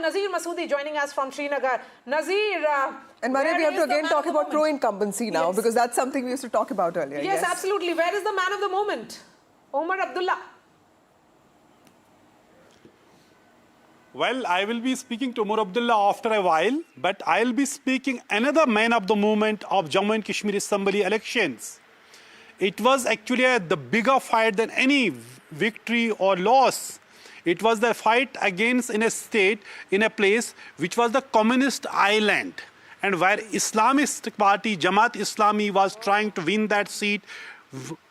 Nazir Masoodi joining us from Srinagar. Nazir, and Maria, we have to again talk about pro-incumbency now, yes, because that's something we used to talk about earlier. Yes, absolutely. Where is the man of the moment? Omar Abdullah. Well, I will be speaking to Omar Abdullah after a while, but I will be speaking another man of the moment of Jammu and Kashmir Assembly elections. It was actually the bigger fight than any victory or loss. It was the fight against in a state, in a place which was the communist island, and where Islamist party Jamaat-e-Islami was trying to win that seat,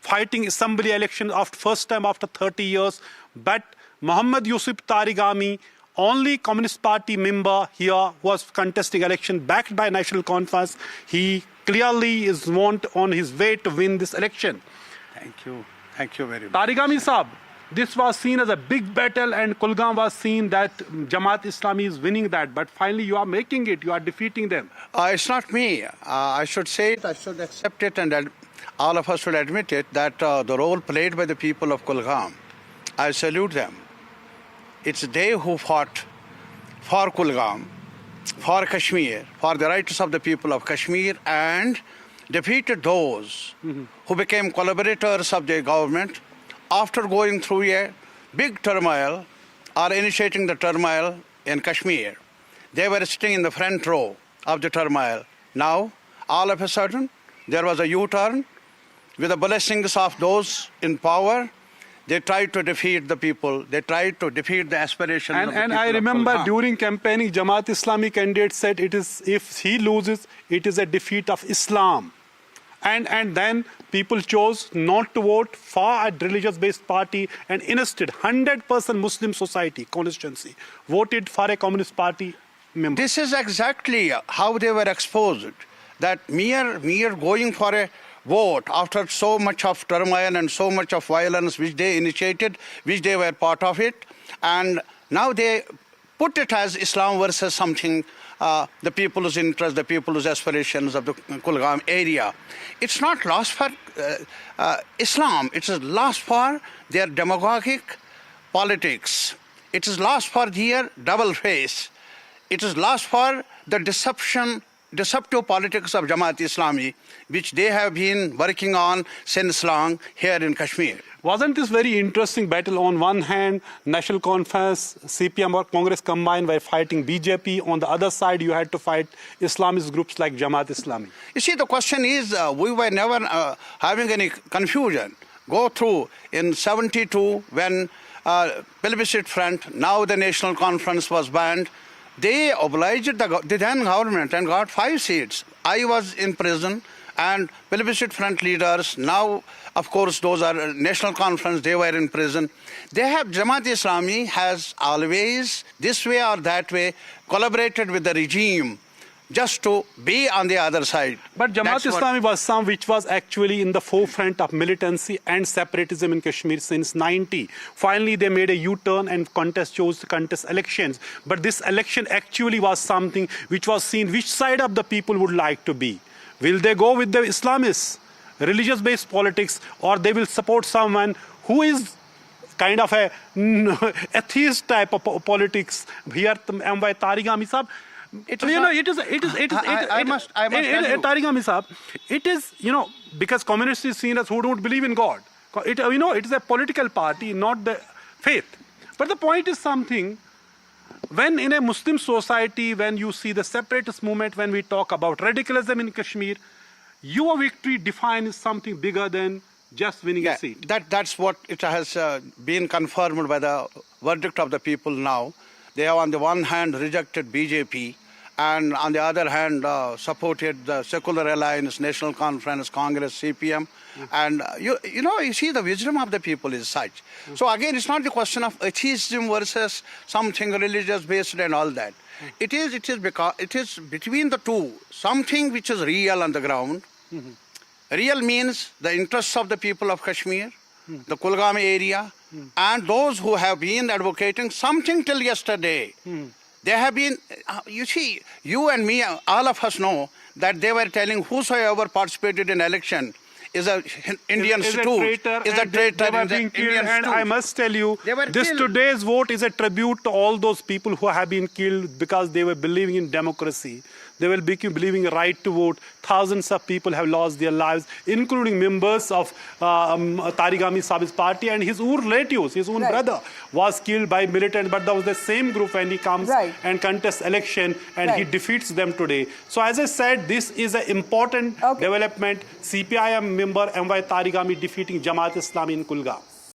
fighting assembly election after first time after 30 years. But MY Tarigami, only Communist Party member here, was contesting election backed by National Conference. He clearly is on his way to win this election. Thank you. Thank you very much. Tarigami Saab, this was seen as a big battle, and Kulgam was seen that Jamaat-e-Islami is winning that. But finally you are making it, you are defeating them. It's not me. I should say it, I should accept it, and all of us should admit it, that the role played by the people of Kulgam, I salute them. It's they who fought for Kulgam, for Kashmir, for the rights of the people of Kashmir, and defeated those who became collaborators of the government after going through a big turmoil or initiating the turmoil in Kashmir. They were sitting in the front row of the turmoil. Now, all of a sudden, there was a U-turn. With the blessings of those in power, they tried to defeat the people. They tried to defeat the aspirations of the people. And I remember during campaigning, Jamaat-Islami candidate said it is, if he loses, it is a defeat of Islam. And then people chose not to vote for a religious-based party, and instead 100% Muslim society constituency voted for a Communist Party member. This is exactly how they were exposed. That mere going for a vote after so much of turmoil and so much of violence which they initiated, which they were part of it, and now they put it as Islam versus something, the people's interest, the people's aspirations of the Kulgam area. It's not lost for Islam, it is lost for their demagogic politics. It is lost for their double face. It is lost for the deceptive politics of Jamaat-e-Islami, which they have been working on since long here in Kashmir. Wasn't this very interesting battle? On one hand, National Conference, CPM or Congress combined were fighting BJP. On the other side, you had to fight Islamist groups like Jamaat-Islami. You see, the question is, we were never having any confusion. Go through in 72 when Plebiscite Front, now the National Conference was banned. They obliged the then government and got 5 seats. I was in prison, and Plebiscite Front leaders, now of course those are National Conference, they were in prison. Jamaat-e-Islami has always, this way or that way, collaborated with the regime just to be on the other side. But Jamaat-Islami was some which was actually in the forefront of militancy and separatism in Kashmir since 90. Finally, they made a U-turn and chose to contest elections. But this election actually was something which was seen which side of the people would like to be. Will they go with the Islamists, religious-based politics, or they will support someone who is kind of a atheist type of politics? Here, MY Tarigami Saab. Tarigami Saab, it is, because communists is seen as who don't believe in God. It is a political party, not the faith. But the point is something, when in a Muslim society, when you see the separatist movement, when we talk about radicalism in Kashmir, your victory defines something bigger than just winning a seat. That's what it has been confirmed by the verdict of the people now. They have on the one hand rejected BJP, and on the other hand supported the Secular Alliance, National Conference, Congress, CPM. And you see the wisdom of the people is such. So again, it's not the question of atheism versus something religious based and all that. It is because it is between the two, something which is real on the ground. Real means the interests of the people of Kashmir, the Kulgam area, and those who have been advocating something till yesterday. They have been, you see, you and me, all of us know that they were telling whosoever participated in election, is a Indian is a stew. traitor, Is a and traitor. They were in the being killed, Indian and stew. I must tell you, They were this killed. today's vote is a tribute to all those people who have been killed because they were believing in democracy. They will be believing a right to vote. Thousands of people have lost their lives, including members of Tarigami Sabit's party, and his own relatives. His own Right. brother was killed by militants, but that was the same group when he comes Right. and contests election, and he Right. defeats them today. So as I said, this is an important Okay. development. CPIM member MY Tarigami defeating Jamaat-e-Islami in Kulgam.